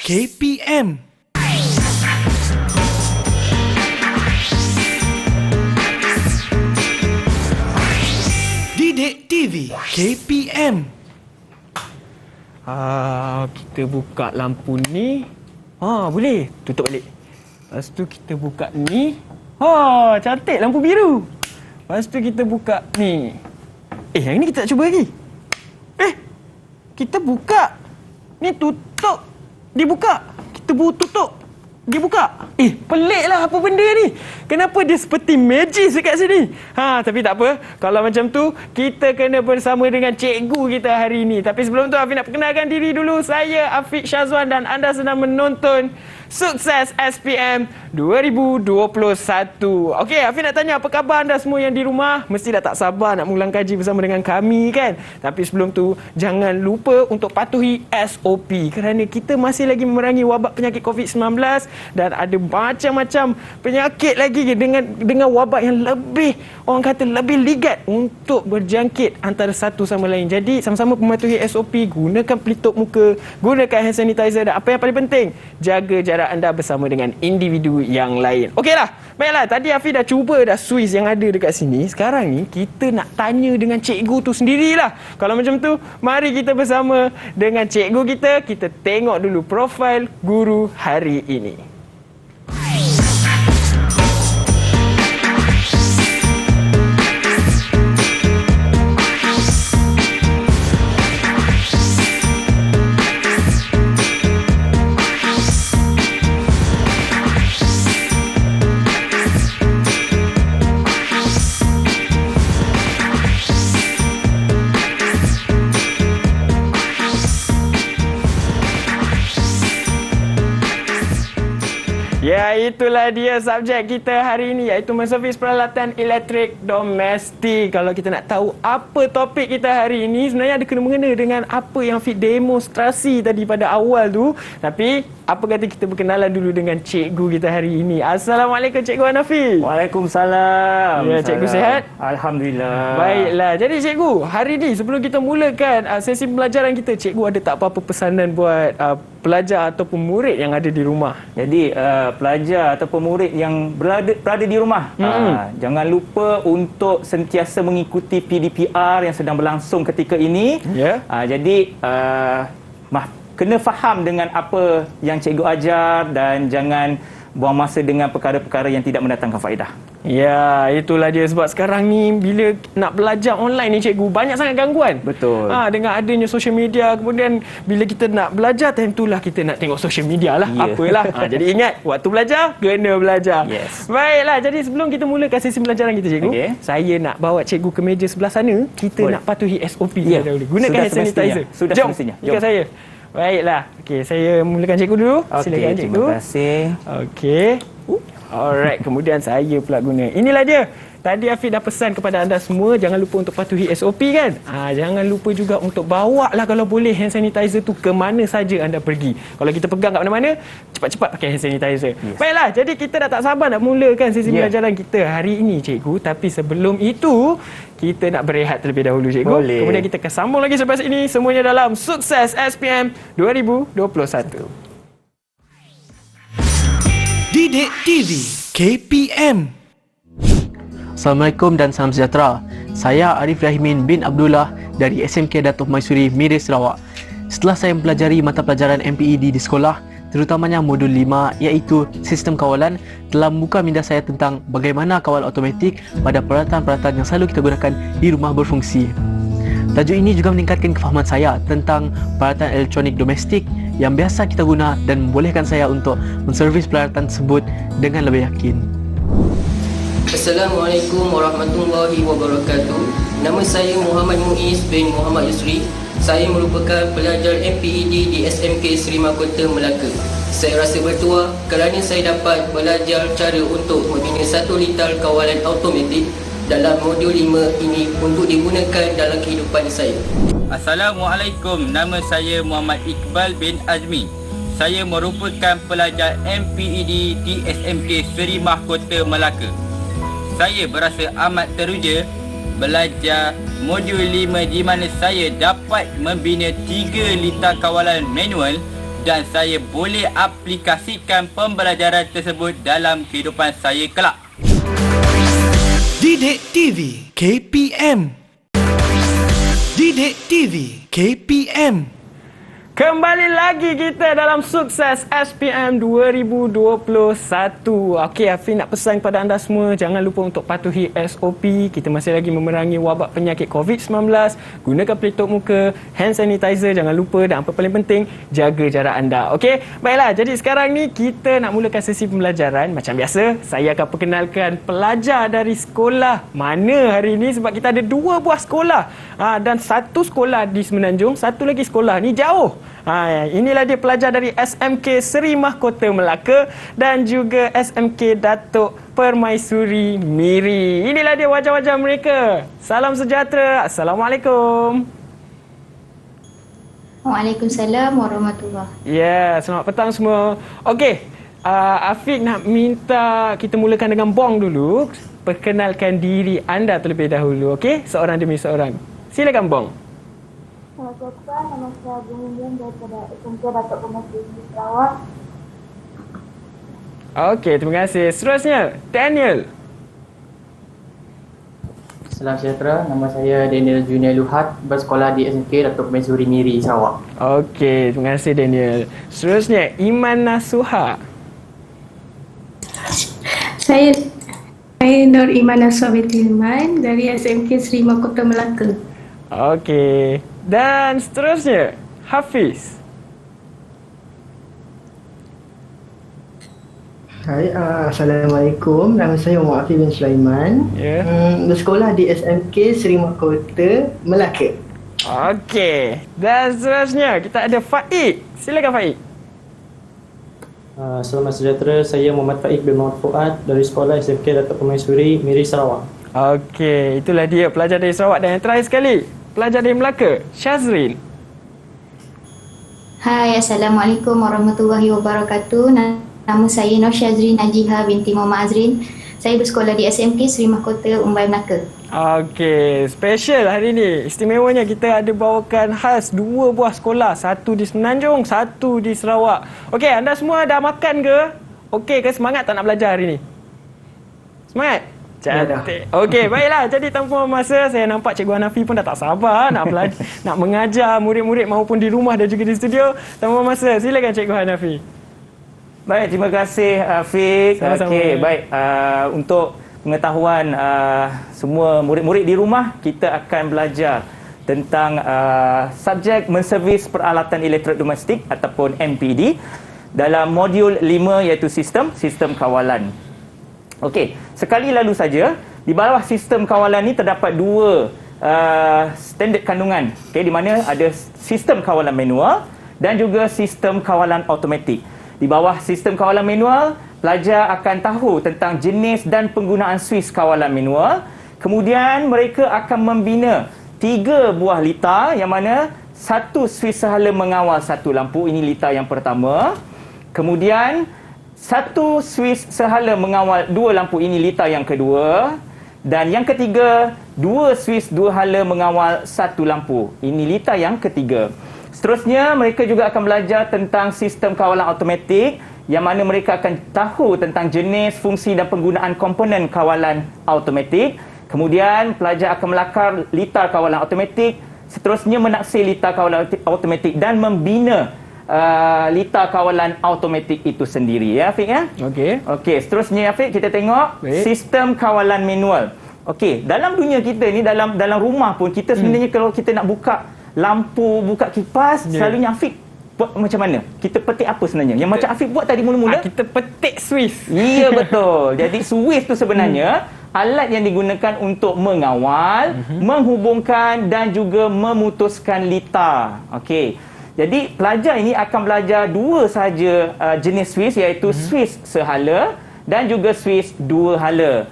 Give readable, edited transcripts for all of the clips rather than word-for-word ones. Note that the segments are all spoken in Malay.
KPM. Didik TV KPM. Kita buka lampu ni. Boleh. Tutup balik. Lepas tu kita buka ni. Cantik lampu biru. Lepas tu kita buka ni. Yang ni kita tak cuba lagi. Kita buka. Ni tutup. Dia buka. Kita tutup. Dia buka. Peliklah apa benda ni. Kenapa dia seperti magic dekat sini? Tapi tak apa. Kalau macam tu, kita kena bersama dengan cikgu kita hari ini. Tapi sebelum tu, Afiq nak perkenalkan diri dulu. Saya Afiq Syazwan dan anda sedang menonton Sukses SPM 2021. Okey, Afiq nak tanya apa khabar anda semua yang di rumah? Mesti dah tak sabar nak mengulang kaji bersama dengan kami kan? Tapi sebelum tu, jangan lupa untuk patuhi SOP kerana kita masih lagi memerangi wabak penyakit COVID-19 dan ada macam-macam penyakit lagi dengan wabak yang lebih, orang kata lebih ligat untuk berjangkit antara satu sama lain. Jadi sama-sama mematuhi SOP, gunakan pelitup muka, gunakan hand sanitizer dan apa yang paling penting, jaga jarak anda bersama dengan individu yang lain. Okeylah, baiklah, tadi Afiq dah cuba dah Swiss yang ada dekat sini. Sekarang ni kita nak tanya dengan cikgu tu sendirilah. Kalau macam tu, mari kita bersama dengan cikgu kita. Kita tengok dulu profil guru hari ini. Ya, itulah dia subjek kita hari ini, iaitu menservis peralatan elektrik domestik. Kalau kita nak tahu apa topik kita hari ini, sebenarnya ada kena-mengena dengan apa yang Fit demonstrasi tadi pada awal tu. Tapi apa kata kita berkenalan dulu dengan cikgu kita hari ini. Assalamualaikum Cikgu Hanafi. Waalaikumsalam. Ya, cikgu sihat? Alhamdulillah. Baiklah. Jadi cikgu, hari ini sebelum kita mulakan sesi pembelajaran kita, cikgu ada tak apa-apa pesanan buat pelajar ataupun murid yang ada di rumah? Jadi pelajar ataupun murid yang berada di rumah, jangan lupa untuk sentiasa mengikuti PDPR yang sedang berlangsung ketika ini. Jadi kena faham dengan apa yang cikgu ajar dan jangan buang masa dengan perkara-perkara yang tidak mendatangkan faedah. Ya, itulah dia. Sebab sekarang ni bila nak belajar online ni cikgu, banyak sangat gangguan. Betul. Dengan adanya social media, kemudian bila kita nak belajar, time itulah kita nak tengok social media lah. Apalah. Jadi ingat, waktu belajar, kena belajar. Yes. Baiklah, jadi sebelum kita mulakan sesi pembelajaran kita cikgu, saya nak bawa cikgu ke meja sebelah sana. Kita nak patuhi SOP dahulu. Gunakan hand sanitizer. Sudah Jom, semestinya. ikut saya. Baiklah. Okey, saya mulakan cikgu dulu. Silakan cikgu. Terima kasih. Okey. Alright, kemudian saya pula guna. Inilah dia. Tadi Afiq dah pesan kepada anda semua, jangan lupa untuk patuhi SOP kan? Jangan lupa juga untuk bawa lah kalau boleh hand sanitizer tu ke mana saja anda pergi. Kalau kita pegang kat mana-mana, cepat-cepat pakai hand sanitizer. Yes. Baiklah, jadi kita dah tak sabar nak mulakan sesi pembelajaran kita hari ini cikgu. Tapi sebelum itu, kita nak berehat terlebih dahulu cikgu. Boleh. Kemudian kita akan sambung lagi selepas ini, semuanya dalam Sukses SPM 2021. Didik TV KPM. Assalamualaikum dan salam sejahtera. Saya Arif Rahimin bin Abdullah dari SMK Datuk Maisuri Miris Sarawak. Setelah saya mempelajari mata pelajaran MPED di sekolah, terutamanya modul 5 iaitu Sistem Kawalan, telah membuka minda saya tentang bagaimana kawal automatik pada peralatan-peralatan yang selalu kita gunakan di rumah berfungsi. Tajuk ini juga meningkatkan kefahaman saya tentang peralatan elektronik domestik yang biasa kita guna dan membolehkan saya untuk menservis peralatan tersebut dengan lebih yakin. Assalamualaikum warahmatullahi wabarakatuh. Nama saya Muhammad Muiz bin Muhammad Yusri. Saya merupakan pelajar MPED di SMK Seri Mahkota Melaka. Saya rasa bertuah kerana saya dapat belajar cara untuk membina satu litar kawalan automatik dalam modul 5 ini untuk digunakan dalam kehidupan saya. Assalamualaikum, nama saya Muhammad Iqbal bin Azmi. Saya merupakan pelajar MPED di SMK Seri Mahkota Melaka. Saya berasa amat teruja belajar modul 5 di mana saya dapat membina 3 litar kawalan manual dan saya boleh aplikasikan pembelajaran tersebut dalam kehidupan saya kelak. Didik TV KPM. Didik TV KPM. Kembali lagi kita dalam Sukses SPM 2021. Okey, Afiq nak pesan kepada anda semua, jangan lupa untuk patuhi SOP. Kita masih lagi memerangi wabak penyakit COVID-19. Gunakan pelitup muka, hand sanitizer jangan lupa, dan apa paling penting, jaga jarak anda. Okey, baiklah. Jadi sekarang ni kita nak mulakan sesi pembelajaran. Macam biasa, saya akan perkenalkan pelajar dari sekolah mana hari ini, sebab kita ada 2 buah sekolah. Dan satu sekolah di Semenanjung, satu lagi sekolah ni jauh. Inilah dia pelajar dari SMK Seri Mahkota Melaka dan juga SMK Datuk Permaisuri Miri. Inilah dia wajah-wajah mereka. Salam sejahtera. Assalamualaikum. Waalaikumsalam warahmatullahi. Ya, selamat petang semua. Okey, Afiq nak minta kita mulakan dengan Bong dulu. Perkenalkan diri anda terlebih dahulu, okey? Seorang demi seorang. Silakan Bong. Assalamualaikum, nama saya Bunyian daripada SMK Datuk Permaisuri Sarawak. Okey, terima kasih. Seterusnya, Daniel. Salam sejahtera, nama saya Daniel Junior Luhat, bersekolah di SMK Datuk Permaisuri Miri, Sarawak. Okey, terima kasih Daniel. Seterusnya, Iman Nasuha. Saya Nur Iman Nasuha Tilman dari SMK Seri Mahkota Melaka. Okey. Dan seterusnya, Hafiz. Hai, Assalamualaikum. Nama saya Muhammad Hafiz bin Sulaiman. Bersekolah di SMK Seri Mahkota Melaka. Okey. Dan seterusnya, kita ada Faik. Silakan Faik. Selamat sejahtera, saya Muhammad Faik bin Muhammad Fuad dari sekolah SMK Datuk Permaisuri Miri, Sarawak. Okey, itulah dia pelajar dari Sarawak. Dan yang terakhir sekali, pelajar dari Melaka, Syazrin. Hai, Assalamualaikum warahmatullahi wabarakatuh. Nama saya Nur Syazrin Najiha binti Muhammad Azrin. Saya bersekolah di SMK Seri Mahkota Umbai Melaka. Okey, special hari ni. Istimewanya kita ada bawakan khas 2 buah sekolah. Satu di Semenanjung, satu di Sarawak. Okey, anda semua dah makan ke? Okey ke? Semangat tak nak belajar hari ni? Semangat? Cantik. Okey, baiklah. Jadi tanpa masa, saya nampak Cikgu Hanafi pun dah tak sabar nak nak mengajar murid-murid maupun di rumah dan juga di studio. Tanpa masa, silakan Cikgu Hanafi. Baik, terima kasih Afiq. Okey, baik. Untuk pengetahuan semua murid-murid di rumah, kita akan belajar tentang subjek menservis peralatan elektrik domestik ataupun MPD dalam modul 5 iaitu sistem kawalan. Okey, sekali lalu saja, di bawah sistem kawalan ni terdapat 2 standard kandungan. Okey, di mana ada sistem kawalan manual dan juga sistem kawalan automatik. Di bawah sistem kawalan manual, pelajar akan tahu tentang jenis dan penggunaan suis kawalan manual. Kemudian mereka akan membina 3 buah litar, yang mana satu suis sehala mengawal satu lampu. Ini litar yang pertama. Kemudian satu suis sehala mengawal 2 lampu. Ini litar yang kedua. Dan yang ketiga, 2 suis 2 hala mengawal 1 lampu. Ini litar yang ketiga. Seterusnya, mereka juga akan belajar tentang sistem kawalan automatik, yang mana mereka akan tahu tentang jenis, fungsi dan penggunaan komponen kawalan automatik. Kemudian, pelajar akan melakar litar kawalan automatik. Seterusnya, menaksir litar kawalan automatik dan membina litar kawalan automatik itu sendiri, ya Afiq, ya? Okey, seterusnya Afiq, kita tengok sistem kawalan manual. Okey, dalam dunia kita ni, dalam rumah pun kita sebenarnya kalau kita nak buka lampu, buka kipas, selalunya Afiq buat macam mana? Kita petik apa sebenarnya? Yang macam Afiq buat tadi mula-mula, kita petik suis. Ya, betul. Jadi suis tu sebenarnya alat yang digunakan untuk mengawal, menghubungkan dan juga memutuskan litar. Okey. Jadi pelajar ini akan belajar 2 sahaja jenis suis, iaitu suis sehala dan juga suis 2 hala.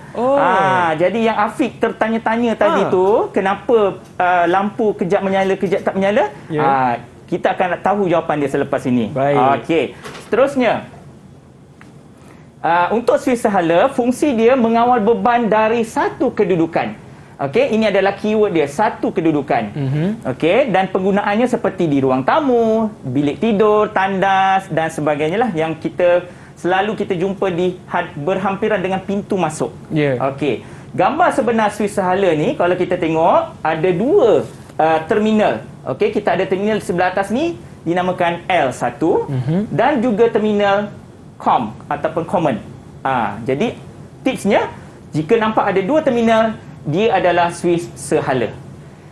Jadi yang Afiq tertanya-tanya tadi tu, kenapa lampu kejap menyala, kejap tak menyala? Kita akan tahu jawapan dia selepas ini. Okey. Seterusnya, untuk suis sehala, fungsi dia mengawal beban dari satu kedudukan. Okey, ini adalah keyword dia, satu kedudukan. Okey, dan penggunaannya seperti di ruang tamu, bilik tidur, tandas dan sebagainya lah yang selalu kita jumpa berhampiran dengan pintu masuk. Okey. Gambar sebenar Swiss sehala ni kalau kita tengok ada dua terminal. Okey, kita ada terminal sebelah atas ni dinamakan L1 dan juga terminal COM ataupun common. Jadi tipsnya, jika nampak ada dua terminal, dia adalah Swiss sehala.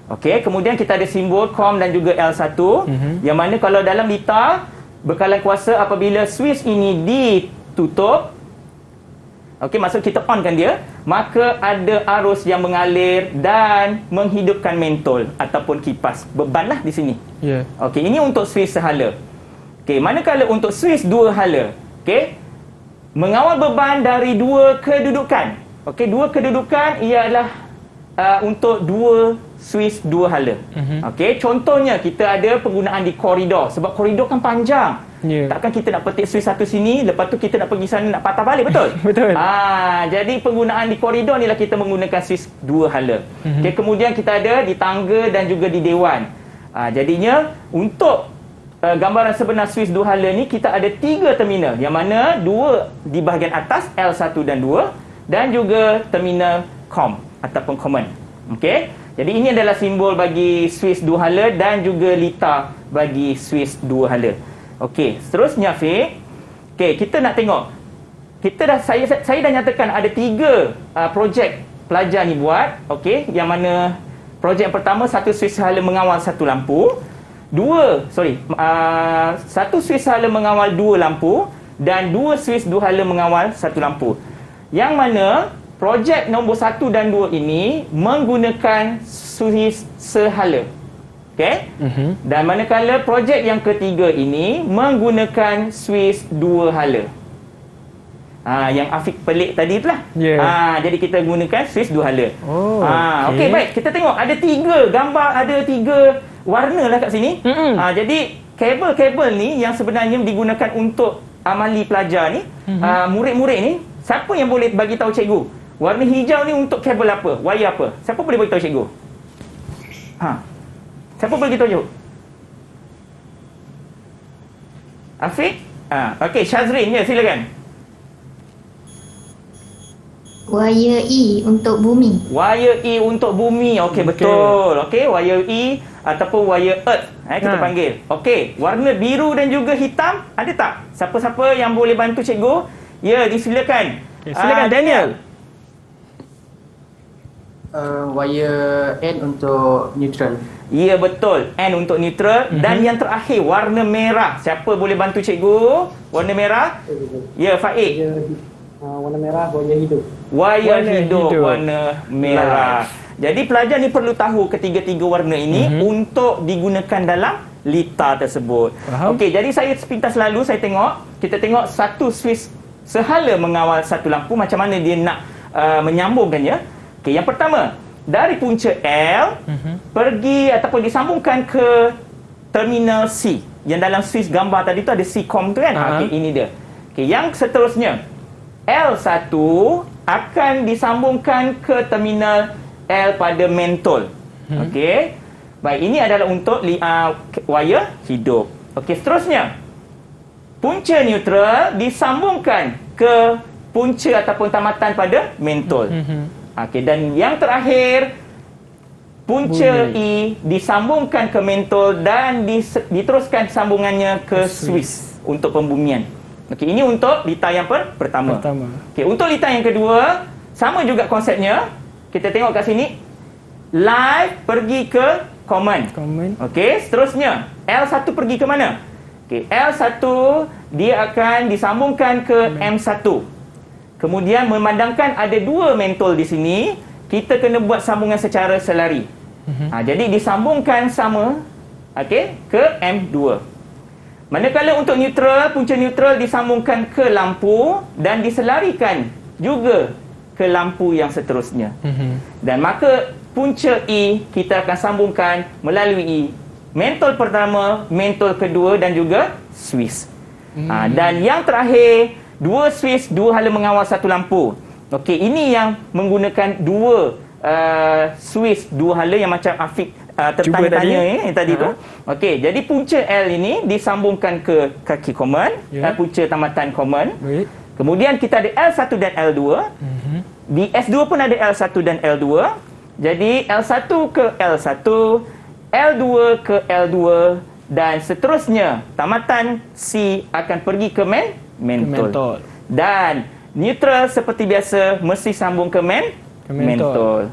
Okey, kemudian kita ada simbol COM dan juga L1 yang mana kalau dalam lita bekalan kuasa apabila Swiss ini ditutup, okey, maksud kita onkan dia, maka ada arus yang mengalir dan menghidupkan mentol ataupun kipas. Beban lah di sini. Okey, ini untuk Swiss sehala. Okey, manakala untuk Swiss dua hala, okey, mengawal beban dari dua kedudukan. Okey, dua kedudukan ialah untuk dua Swiss dua hala. Okey, contohnya kita ada penggunaan di koridor sebab koridor kan panjang. Takkan kita nak petik Swiss satu sini, lepas tu kita nak pergi sana nak patah balik, betul? Betul. Jadi penggunaan di koridor ni lah kita menggunakan Swiss dua hala. Okey, kemudian kita ada di tangga dan juga di dewan. Jadinya untuk gambaran sebenar Swiss dua hala ni kita ada 3 terminal yang mana 2 di bahagian atas L1 dan 2 dan juga terminal COM ataupun common. Okey. Jadi ini adalah simbol bagi Swiss dua hala dan juga lita bagi Swiss dua hala. Okey, seterusnya Fiq. Okey, kita nak tengok. Saya dah nyatakan ada 3 projek pelajar ni buat. Okey, yang mana projek yang pertama satu Swiss hala mengawal satu lampu. Satu Swiss hala mengawal 2 lampu dan 2 Swiss dua hala mengawal satu lampu. Yang mana projek nombor 1 dan 2 ini menggunakan Swiss sehala. Okey? Dan manakala projek yang ketiga ini menggunakan Swiss dua hala. Yang Afiq pelik tadi itulah. Jadi kita gunakan Swiss dua hala. Okey, baik. Kita tengok ada 3 gambar, ada 3 warna lah kat sini. Jadi kabel-kabel ni yang sebenarnya digunakan untuk amali pelajar ni, murid-murid ni, siapa yang boleh bagi tahu cikgu? Warna hijau ni untuk kabel apa? Wire apa? Siapa boleh bagi tahu cikgu? Siapa boleh bagi tahu cikgu? Afiq? Okey, Syazrin, ya, silakan. Wire E untuk bumi. Wire E untuk bumi. Okey, betul. Okey, wire E ataupun wire earth kita panggil. Okey, warna biru dan juga hitam ada tak? Siapa-siapa yang boleh bantu cikgu? Ya, disilakan. Silakan Daniel. Wire N untuk neutral. Ya, betul. N untuk neutral. Dan yang terakhir, warna merah. Siapa boleh bantu cikgu? Warna merah? Ya, Faik. Warna merah, wire hidup. Wire hidup, warna merah. Jadi pelajar ni perlu tahu ketiga-tiga warna ini untuk digunakan dalam lita tersebut. Okey, jadi saya sepintas lalu saya tengok, kita tengok satu Swiss sehala mengawal satu lampu, macam mana dia nak menyambungkannya. Okey, yang pertama, dari punca L pergi ataupun disambungkan ke terminal C. Yang dalam Swiss gambar tadi tu ada C-COM tu kan? Okey, ini dia. Okey, yang seterusnya, L1 akan disambungkan ke terminal L pada mentol. Okey. Baik, ini adalah untuk wire hidup. Okey, seterusnya, punca neutral disambungkan ke punca ataupun tamatan pada mentol. Okey, dan yang terakhir, punca E disambungkan ke mentol dan diteruskan sambungannya ke Swiss untuk pembumian. Okey, ini untuk lita yang pertama. Okey, untuk lita yang kedua, sama juga konsepnya. Kita tengok kat sini. Live pergi ke common. Okey, seterusnya L1 pergi ke mana? Okey, L1 dia akan disambungkan ke M1. Kemudian memandangkan ada 2 mentol di sini, kita kena buat sambungan secara selari. Jadi disambungkan sama, okey, ke M2. Manakala untuk neutral, punca neutral disambungkan ke lampu dan diselarikan juga ke lampu yang seterusnya. Dan maka punca E kita akan sambungkan melalui mentol pertama, mentol kedua dan juga Swiss. Dan yang terakhir, 2 Swiss, 2 hala mengawal satu lampu. Okey, ini yang menggunakan 2 Swiss dua hala yang macam Afiq tertanya-tanya yang tadi tu. Okey, jadi punca L ini disambungkan ke kaki common, punca tamatan common. Baik. Kemudian kita ada L1 dan L2. Di S2 pun ada L1 dan L2. Jadi L1 ke L1, L2 ke L2 dan seterusnya tamatan C akan pergi ke mentol. Dan neutral seperti biasa mesti sambung ke mentol.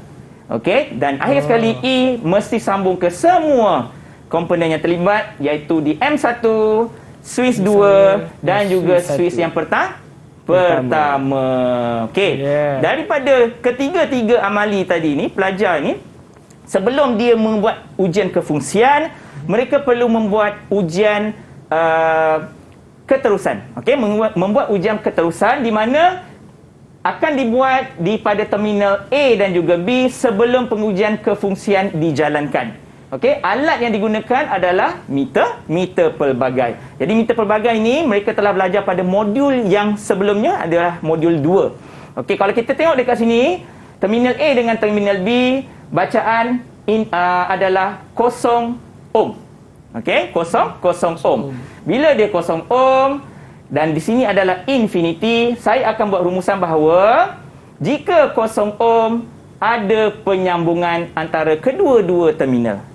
Okey, dan akhir sekali E mesti sambung ke semua komponen yang terlibat iaitu di M1, Swiss 2 dan juga Swiss yang pertama. Okey. Daripada ketiga-tiga amali tadi ni, pelajar ni sebelum dia membuat ujian kefungsian, mereka perlu membuat ujian keterusan. Okey, membuat ujian keterusan di mana akan dibuat pada terminal A dan juga B sebelum pengujian kefungsian dijalankan. Okey, alat yang digunakan adalah meter pelbagai. Jadi meter pelbagai ini mereka telah belajar pada modul yang sebelumnya adalah modul 2. Okey, kalau kita tengok dekat sini, terminal A dengan terminal B bacaan adalah 0 ohm. Okey, 0 ohm. Bila dia 0 ohm dan di sini adalah infinity, saya akan buat rumusan bahawa jika 0 ohm ada penyambungan antara kedua-dua terminal.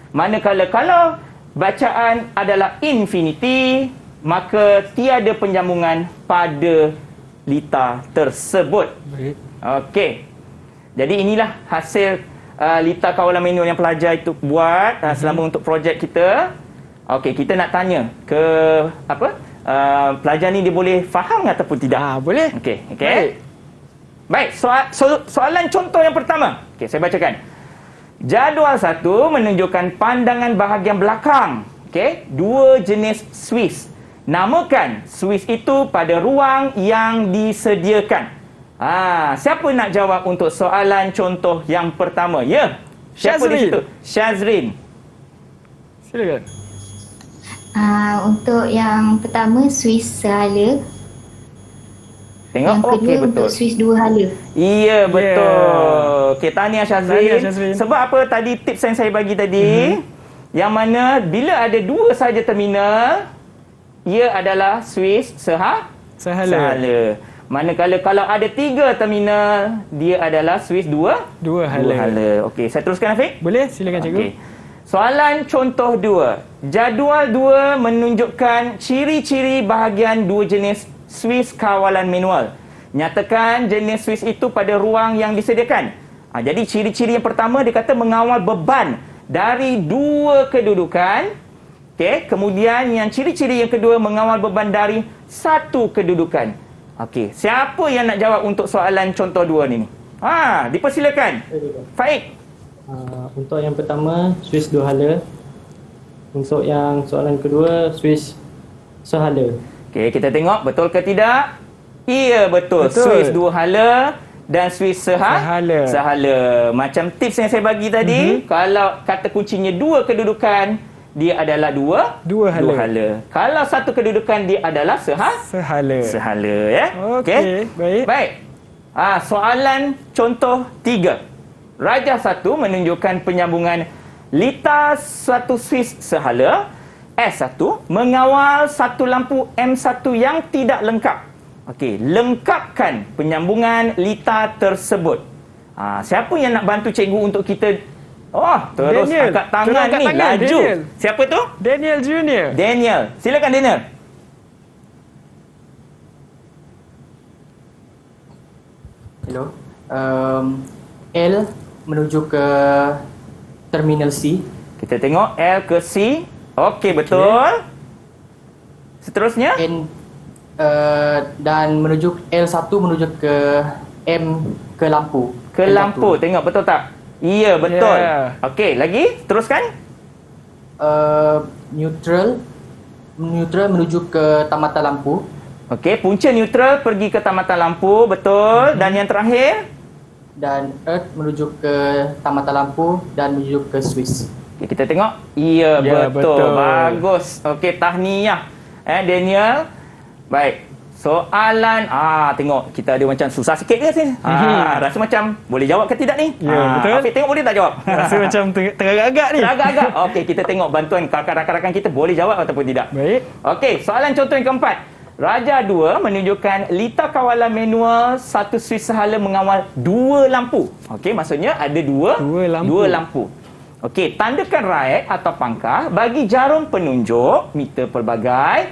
Manakala kalau bacaan adalah infinity, maka tiada penyambungan pada litar tersebut. Okey. Jadi inilah hasil litar kawalan manual yang pelajar itu buat selama untuk projek kita. Okey, kita nak tanya ke pelajar ni dia boleh faham ataupun tidak? Boleh. Okey. Baik, soalan contoh yang pertama. Okey, saya bacakan. Jadual 1 menunjukkan pandangan bahagian belakang. Okey, dua jenis Swiss. Namakan Swiss itu pada ruang yang disediakan. Siapa nak jawab untuk soalan contoh yang pertama? Ya. Siapa di situ? Syazrin. Silakan. Untuk yang pertama Swiss sehala. Tengok, yang kedua okey, betul. untuk Swiss dua hala. Iya, betul. Okey, tahniah Syazrin. Sebab apa tadi tips yang saya bagi tadi, yang mana bila ada dua saja terminal, ia adalah Swiss sehala. Manakala kalau ada tiga terminal, dia adalah Swiss dua hala. Okey, saya teruskan Afiq? Boleh, silakan cikgu. Okey. Soalan contoh 2. Jadual 2 menunjukkan ciri-ciri bahagian dua jenis Swiss kawalan manual. Nyatakan jenis Swiss itu pada ruang yang disediakan. Jadi ciri-ciri yang pertama dia kata mengawal beban dari dua kedudukan. Okey, kemudian yang ciri-ciri yang kedua mengawal beban dari satu kedudukan. Okey, siapa yang nak jawab untuk soalan contoh 2 ni? Dipersilakan. Faik. Untuk yang pertama Swiss dua hala. Untuk yang soalan kedua Swiss sehala. Okey, kita tengok betul ke tidak? Iya, betul. Swiss dua hala dan Swiss sehala. Macam tips yang saya bagi tadi, kalau kata kuncinya dua kedudukan, dia adalah dua hala. Kalau satu kedudukan, dia adalah sehala, ya. Okey, baik. Soalan contoh 3. Rajah 1 menunjukkan penyambungan litar satu Swiss sehala. S1 mengawal satu lampu M1 yang tidak lengkap. Okey, lengkapkan penyambungan litar tersebut. Siapa yang nak bantu cikgu untuk kita? Terus Daniel. angkat tangan ni, laju. Daniel. Siapa tu? Daniel Junior. Daniel. Silakan Daniel. Hello. L menuju ke terminal C. Kita tengok L ke C. Okey, betul. Seterusnya? Dan L1 menuju ke M ke lampu. Ke lampu. Tengok betul tak? Iya, betul. Okey, lagi? Teruskan. Neutral menuju ke tamatan lampu. Okey, punca neutral pergi ke tamatan lampu, betul. Dan yang terakhir? Dan Earth menuju ke tamatan lampu dan menuju ke Swiss. Okay, kita tengok. Iya, betul. Bagus. Okey, tahniah. Daniel. Baik. Soalan, tengok kita ada macam susah sikit ke sini? Rasa macam boleh jawab ke tidak ni? Ya, betul. Afiq, tengok boleh tak jawab? Rasa macam teragak-agak ni. Teragak-agak. Okey, kita tengok bantuan rakan-rakan kita boleh jawab ataupun tidak. Baik. Okey, soalan contoh yang keempat. Raja 2 menunjukkan lita kawalan manual satu suis sehala mengawal 2 lampu. Okey, maksudnya ada dua lampu. Okey, tandakan right atau pangkah bagi jarum penunjuk meter pelbagai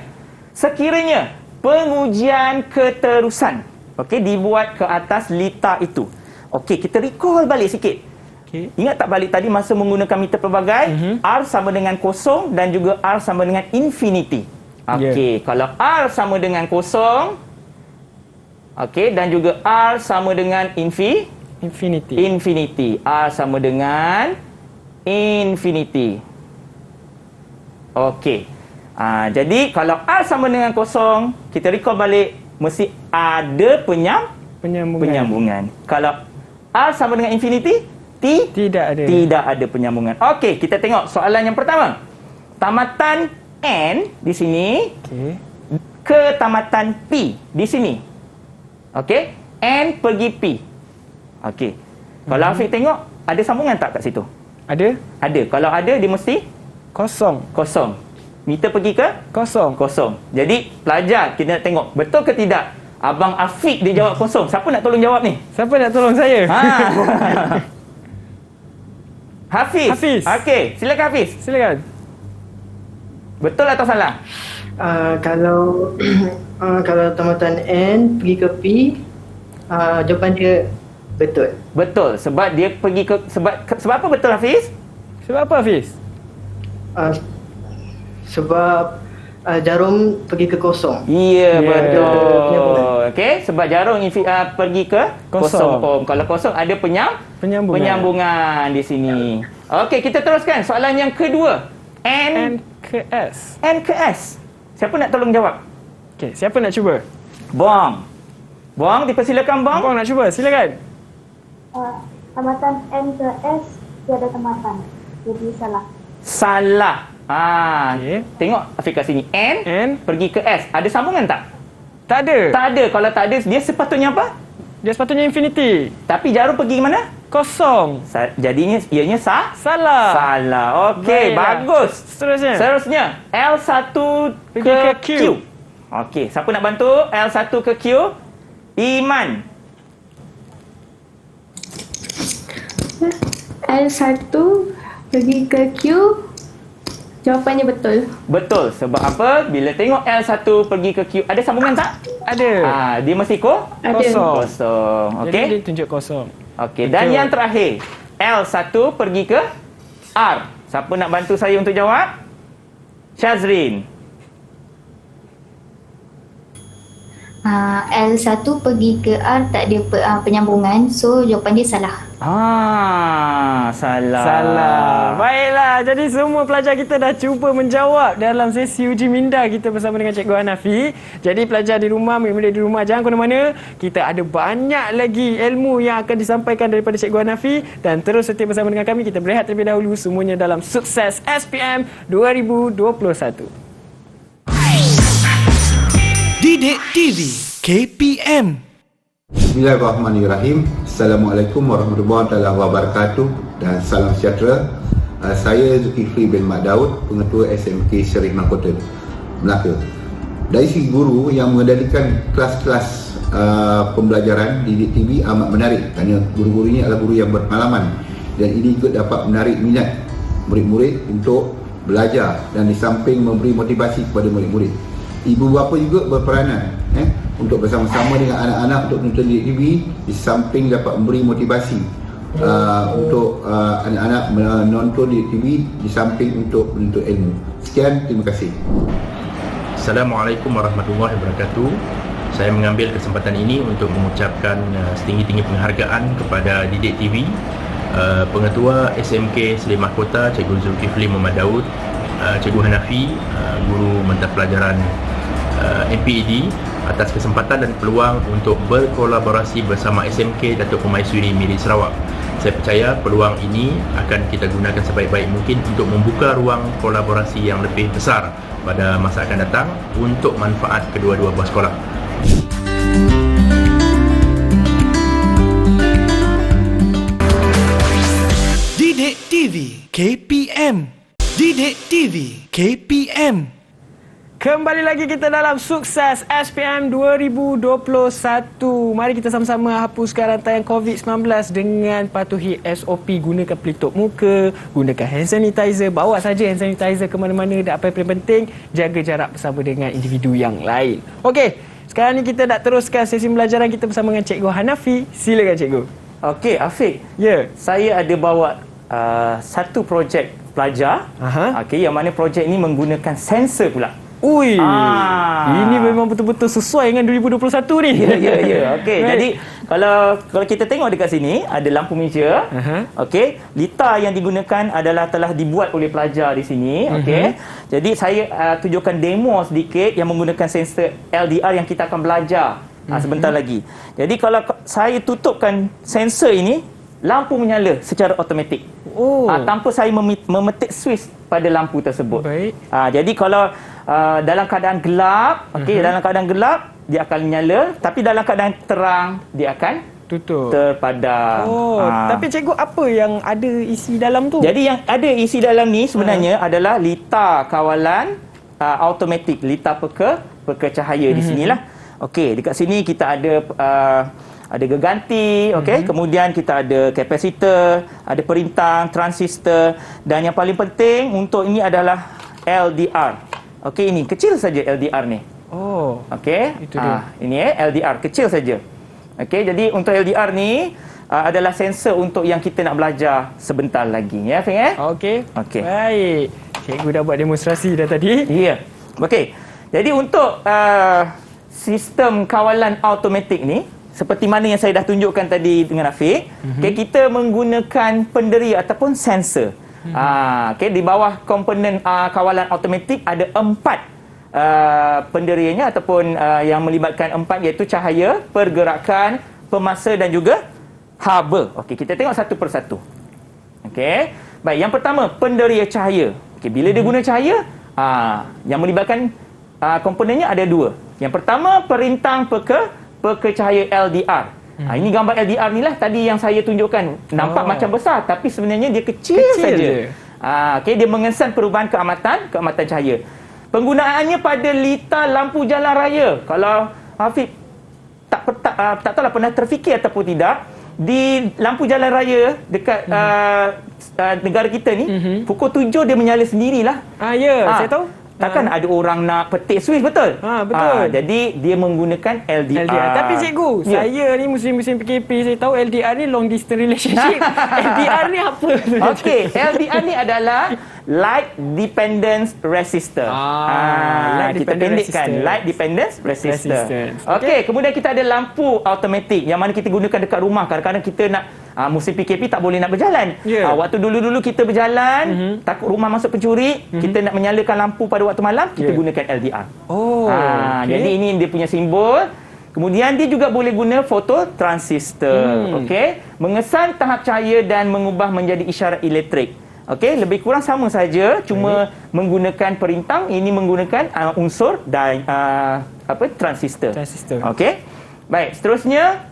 sekiranya pengujian keterusan dibuat ke atas lita itu. Okey, kita recall balik sikit. Ingat tak balik tadi masa menggunakan meter pelbagai, R sama dengan kosong dan juga R sama dengan infinity. Okey, kalau R sama dengan kosong, dan juga R sama dengan infinity. R sama dengan infinity. Okey. Jadi kalau R sama dengan kosong, kita recall balik mesti ada penyambungan. Kalau R sama dengan infinity, tidak ada penyambungan. Okey, kita tengok soalan yang pertama. Tamatan N di sini ke tamatan P di sini. Okey, N pergi P. Okey. Kalau Afiq tengok, ada sambungan tak kat situ? Ada. Kalau ada, dia mesti kosong. Meter pergi ke? Kosong. Jadi, pelajar, kita nak tengok, betul ke tidak? Abang Afiq dia jawab kosong. Siapa nak tolong jawab ni? Siapa nak tolong saya? Hafiz. Okey, silakan Hafiz. Silakan. Betul atau salah? Kalau tamatan N pergi ke P, jawapan dia betul. Betul, sebab dia pergi ke sebab apa betul Hafiz? Sebab apa Hafiz? Sebab jarum pergi ke kosong. Ya, betul. Okey, sebab jarum pergi ke kosong. Kalau kosong ada penyambungan di sini. Okey, kita teruskan soalan yang kedua. N ke S. Siapa nak tolong jawab? Okey, siapa nak cuba? Bong, dipersilakan Bong. Bong nak cuba, silakan. Tamatan N ke S tiada tamatan. Jadi salah. Tengok Afiq kat sini. N pergi ke S. Ada sambungan tak? Tak ada. Kalau tak ada, dia sepatutnya apa? Dia sepatutnya infinity. Tapi jarum pergi ke mana? Kosong. Jadinya ianya salah. Okey, bagus. Seterusnya L1 ke Q. Okey, siapa nak bantu? L1 ke Q? Iman. L1 pergi ke Q. Jawapannya betul. Sebab apa? Bila tengok L1 pergi ke Q, ada sambungan tak? Ada. Dia mesti kosong. Okey. Jadi dia tunjuk kosong. Okey, dan yang terakhir, L1 pergi ke R. Siapa nak bantu saya untuk jawab? Syazrin. L1 pergi ke R tak ada penyambungan, so jawapan dia salah. Salah. Baiklah, jadi semua pelajar kita dah cuba menjawab dalam sesi uji minda kita bersama dengan Cikgu Hanafi. Jadi pelajar di rumah, murid-murid di rumah, jangan ke mana-mana. Kita ada banyak lagi ilmu yang akan disampaikan daripada Cikgu Hanafi dan terus setia bersama dengan kami. Kita berehat terlebih dahulu, semuanya dalam Sukses SPM 2021. Didik TV KPM. Bismillahirrahmanirrahim. Assalamualaikum warahmatullahi wabarakatuh dan salam sejahtera. Saya Zulkifli bin Mak Daud, Pengetua SMK Seri Mahkota, Melaka. Dari segi guru yang mengendalikan kelas-kelas pembelajaran Didik TV amat menarik kerana guru-guru ini adalah guru yang berpengalaman dan ini juga dapat menarik minat murid-murid untuk belajar dan di samping memberi motivasi kepada murid-murid. Ibu bapa juga berperanan untuk bersama-sama dengan anak-anak untuk menonton Didik TV di samping dapat memberi motivasi untuk anak-anak menonton Didik TV di samping untuk menuntut ilmu. Sekian, terima kasih. Assalamualaikum warahmatullahi wabarakatuh. Saya mengambil kesempatan ini untuk mengucapkan setinggi-tinggi penghargaan kepada Didik TV, Pengetua SMK Seri Mahkota Cikgu Zulkifli Muhammad Daud, Cikgu Hanafi, Guru Mata Pelajaran MPED atas kesempatan dan peluang untuk berkolaborasi bersama SMK Datuk Permaisuri Miris Sarawak. Saya percaya peluang ini akan kita gunakan sebaik-baik mungkin untuk membuka ruang kolaborasi yang lebih besar pada masa akan datang untuk manfaat kedua-dua buah sekolah. Didik TV KPM. Didik TV KPM. Kembali lagi kita dalam Sukses SPM 2021. Mari kita sama-sama hapuskan rantaian COVID-19 dengan patuhi SOP. Gunakan pelitup muka, gunakan hand sanitizer, bawa saja hand sanitizer ke mana-mana, dan apa yang paling penting, jaga jarak bersama dengan individu yang lain. Okey, sekarang ni kita nak teruskan sesi pembelajaran kita bersama dengan Cikgu Hanafi. Silakan Cikgu. Okey, Afiq. Ya. Saya ada bawa satu projek pelajar. Okey, yang mana projek ini menggunakan sensor pula. Ui, ini memang betul-betul sesuai dengan 2021 ni. Ya. Okey, right. Jadi kalau kita tengok dekat sini ada lampu meja. Okey, lita yang digunakan adalah telah dibuat oleh pelajar di sini. Okey. Jadi saya tunjukkan demo sedikit yang menggunakan sensor LDR yang kita akan belajar sebentar lagi. Jadi kalau saya tutupkan sensor ini, lampu menyala secara automatik. Tanpa saya memetik switch pada lampu tersebut. Baik. Jadi kalau dalam keadaan gelap, dalam keadaan gelap dia akan menyala, tapi dalam keadaan terang dia akan tutup, terpadam. Tapi cikgu, apa yang ada isi dalam tu? Jadi yang ada isi dalam ni sebenarnya adalah lita kawalan automatik, lita peka cahaya di sinilah. Okey, dekat sini kita ada geganti, kemudian kita ada kapasitor, ada perintang, transistor, dan yang paling penting untuk ini adalah LDR. Okey, ini kecil saja LDR ni. Okey. Itu dia. Ini LDR kecil saja. Okey, jadi untuk LDR ni adalah sensor untuk yang kita nak belajar sebentar lagi, ya, Fing, Okey. Okey. Baik. Cikgu dah buat demonstrasi dah tadi. Ya. Okey. Jadi untuk sistem kawalan automatik ni, seperti mana yang saya dah tunjukkan tadi dengan Afiq, kita menggunakan penderi ataupun sensor. Di bawah komponen kawalan automatik ada 4 penderiannya ataupun yang melibatkan 4, iaitu cahaya, pergerakan, pemasa dan juga haba. Okey, kita tengok satu persatu. Okey. Baik, yang pertama penderia cahaya. Okey, bila dia guna cahaya, yang melibatkan komponennya ada 2. Yang pertama perintang peka cahaya LDR. Ini gambar LDR ni lah tadi yang saya tunjukkan. Nampak macam besar tapi sebenarnya dia kecil saja. Dia mengesan perubahan keamatan cahaya. Penggunaannya pada lita lampu jalan raya. Kalau Hafiz tak tahulah pernah terfikir ataupun tidak, di lampu jalan raya dekat negara kita ni, pukul 7 dia menyala sendirilah. Saya tahu. Takkan ada orang nak petik switch, betul? Betul. Jadi dia menggunakan LDR. Tapi cikgu, saya ni musim-musim PKP, saya tahu LDR ni long distance relationship. LDR ni apa? Okey, LDR ni adalah light dependence resistor. Kita pendekkan light dependence resistor. Okey, kemudian kita ada lampu automatik yang mana kita gunakan dekat rumah. Kadang-kadang kita nak musim PKP tak boleh nak berjalan. Waktu dulu-dulu kita berjalan, takut rumah masuk pencuri, kita nak menyalakan lampu pada waktu malam, kita gunakan LDR. Jadi ini dia punya simbol. Kemudian dia juga boleh guna fototransistor. Mengesan tahap cahaya dan mengubah menjadi isyarat elektrik. Lebih kurang sama saja, cuma menggunakan perintang, ini menggunakan unsur dan transistor. Baik, seterusnya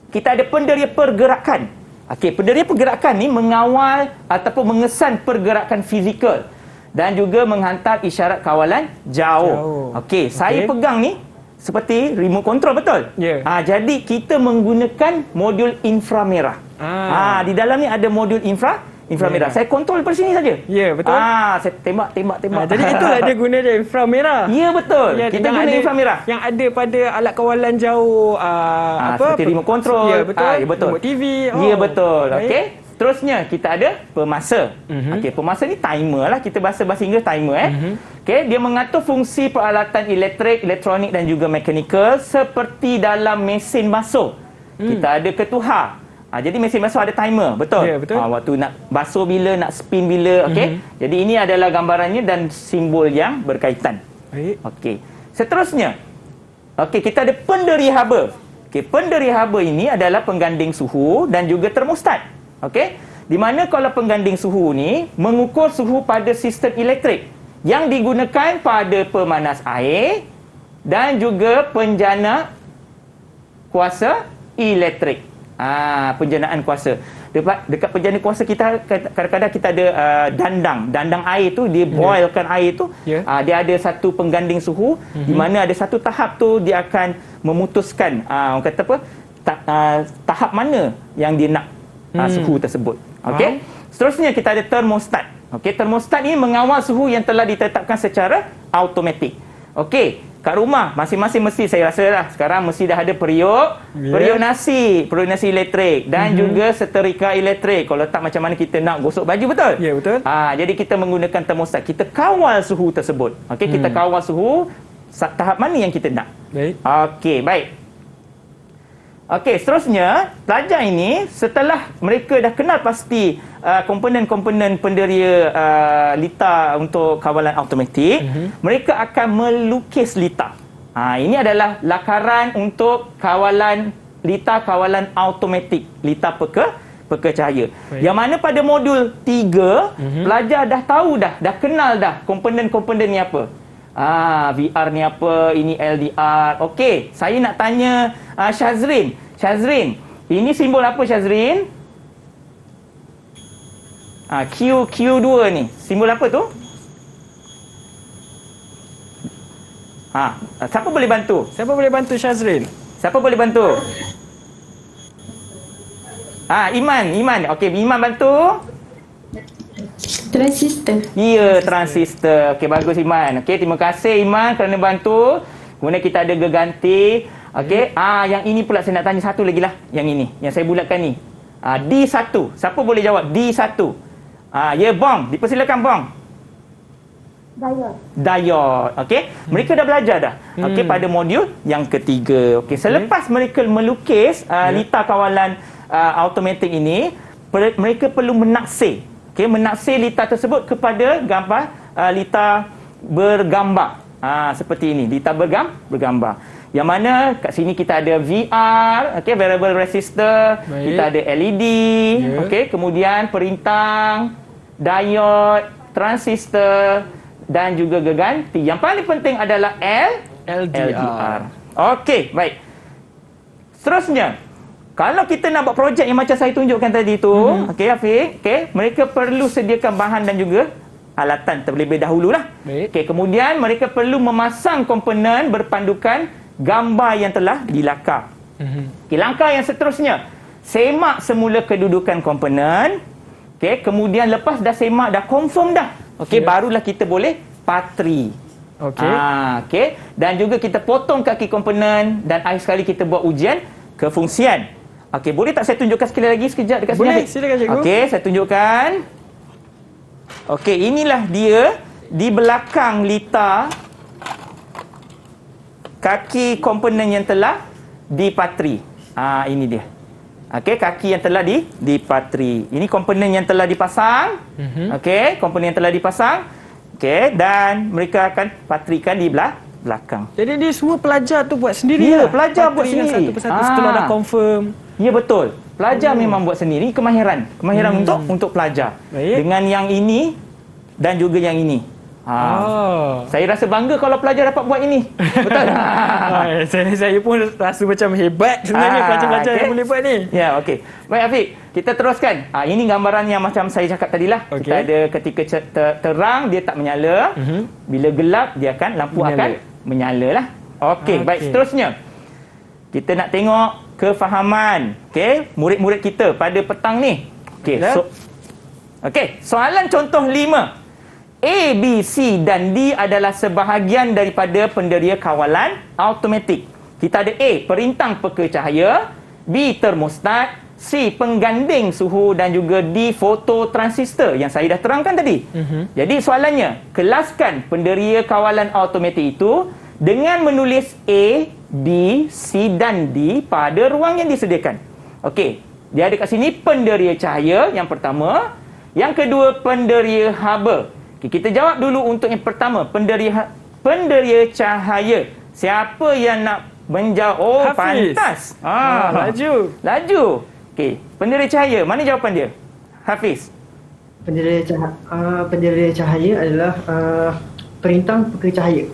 kita ada penderia pergerakan. Penderia pergerakan ni mengawal ataupun mengesan pergerakan fizikal dan juga menghantar isyarat kawalan jauh. Saya pegang ni seperti remote control, betul? Jadi kita menggunakan modul inframerah. Di dalam ni ada modul inframerah. Saya kontrol daripada sini saja. Betul. Saya tembak. Jadi itulah dia guna dia inframerah. Ya, betul. Kita guna inframerah. Yang ada pada alat kawalan jauh seperti remote control. Betul. Betul. Remote TV. Ya, betul. Terusnya kita ada pemasa. Pemasa ni timer lah. Kita bahasa Inggeris timer. Dia mengatur fungsi peralatan elektrik, elektronik dan juga mekanikal seperti dalam mesin basuh. Kita ada ketuhar. Jadi mesin basuh ada timer, betul? Ya, betul. Waktu nak basuh bila, nak spin bila, Jadi ini adalah gambarannya dan simbol yang berkaitan. Seterusnya, kita ada penderi haba. Penderi haba ini adalah pengganding suhu dan juga termostat. Di mana kalau pengganding suhu ni mengukur suhu pada sistem elektrik yang digunakan pada pemanas air dan juga penjana kuasa elektrik. Penjanaan kuasa. Dekat penjana kuasa kita kadang-kadang kita ada dandang air tu, dia boilkan air tu. Dia ada satu pengganding suhu di mana ada satu tahap tu dia akan memutuskan orang kata apa? Tahap mana yang dia nak suhu tersebut. Okey. Seterusnya kita ada termostat. Okey, termostat ini mengawal suhu yang telah ditetapkan secara automatik. Okey, kat rumah masing-masing mesti saya rasa lah sekarang mesti dah ada periuk nasi elektrik dan juga seterika elektrik. Kalau tak macam mana kita nak gosok baju, betul? Ya, betul. Jadi kita menggunakan termostat. Kita kawal suhu tersebut. Okey, kita kawal suhu tahap mana yang kita nak. Baik. Okey, baik. Okey, seterusnya pelajar ini setelah mereka dah kenal pasti komponen-komponen penderia litar untuk kawalan automatik, mereka akan melukis litar. Ini adalah lakaran untuk kawalan litar kawalan automatik, litar peka cahaya. Baik. Yang mana pada modul 3, pelajar dah tahu dah kenal dah komponen-komponen ni apa. VR ni apa, ini LDR. Okey, saya nak tanya Syazrin. Syazrin, ini simbol apa Syazrin? Q2 ni. Simbol apa tu? Siapa boleh bantu? Siapa boleh bantu Syazrin? Siapa boleh bantu? Iman. Okey, Iman bantu. Transistor. Ya, transistor. Okey, bagus Iman. Okey, terima kasih Iman kerana bantu. Kemudian kita ada geganti. Okey, yang ini pula saya nak tanya satu lagi lah. Yang ini, yang saya bulatkan ni. D1. Siapa boleh jawab? D1. Ya, Bong. Dipersilakan Bong. Diode. Okey, mereka dah belajar dah. Okey, pada modul yang ketiga. Okey, selepas mereka melukis litar kawalan automatik ini, mereka perlu menaksir. Okey, menaksir litar tersebut kepada gambar litar bergambar. Seperti ini, litar bergambar. Yang mana kat sini kita ada VR, okey, variable resistor, kita ada LED, okey, kemudian perintang, diode, transistor dan juga geganti. Yang paling penting adalah LDR. Okey, baik. Seterusnya, kalau kita nak buat projek yang macam saya tunjukkan tadi tu, okey Afiq, okey, mereka perlu sediakan bahan dan juga alatan terlebih dahululah. Okey, kemudian mereka perlu memasang komponen berpandukan gambar yang telah dilakar. Okay, langkah yang seterusnya, semak semula kedudukan komponen. Okay, kemudian lepas dah semak, dah confirm dah, okay, barulah kita boleh patri. Okay. Dan juga kita potong kaki komponen dan akhir sekali kita buat ujian kefungsian. Okay, boleh tak saya tunjukkan sekali lagi sekejap dekat sini? Boleh, silakan cikgu. Okay, saya tunjukkan. Okay, inilah dia di belakang litar kaki komponen yang telah dipatri. Ini dia. Okey, kaki yang telah dipatri. Ini komponen yang telah dipasang. Okey, komponen yang telah dipasang. Okey, dan mereka akan patrikan di belakang. Jadi dia semua pelajar tu buat sendiri. Ya, pelajar buat sendiri. Satu persatu setelah dah confirm. Ya, betul. Pelajar memang buat sendiri. Kemahiran untuk pelajar. Baik. Dengan yang ini dan juga yang ini. Saya rasa bangga kalau pelajar dapat buat ini. Betul? Saya pun rasa macam hebat sebenarnya pelajar-pelajar yang boleh buat ni. Ya, okey. Baik Afiq, kita teruskan. Ini gambaran yang macam saya cakap tadilah. Kita ada ketika terang dia tak menyala. Bila gelap dia akan akan menyala lah. Okey, baik, seterusnya. Kita nak tengok kefahaman, okey, murid-murid kita pada petang ni. Okey, soalan contoh 5. A, B, C dan D adalah sebahagian daripada penderia kawalan automatik. Kita ada A, perintang peka cahaya, B, termostat, C, pengganding suhu dan juga D, fototransistor yang saya dah terangkan tadi. Jadi soalannya, kelaskan penderia kawalan automatik itu dengan menulis A, B, C dan D pada ruang yang disediakan. Okey, dia ada kat sini penderia cahaya yang pertama, yang kedua penderia haba. Kita jawab dulu untuk yang pertama, penderia cahaya. Siapa yang nak menjawab? Hafiz. Pantas. Laju. Okey, penderia cahaya, mana jawapan dia? Hafiz. Penderia cahaya adalah perintang peka cahaya.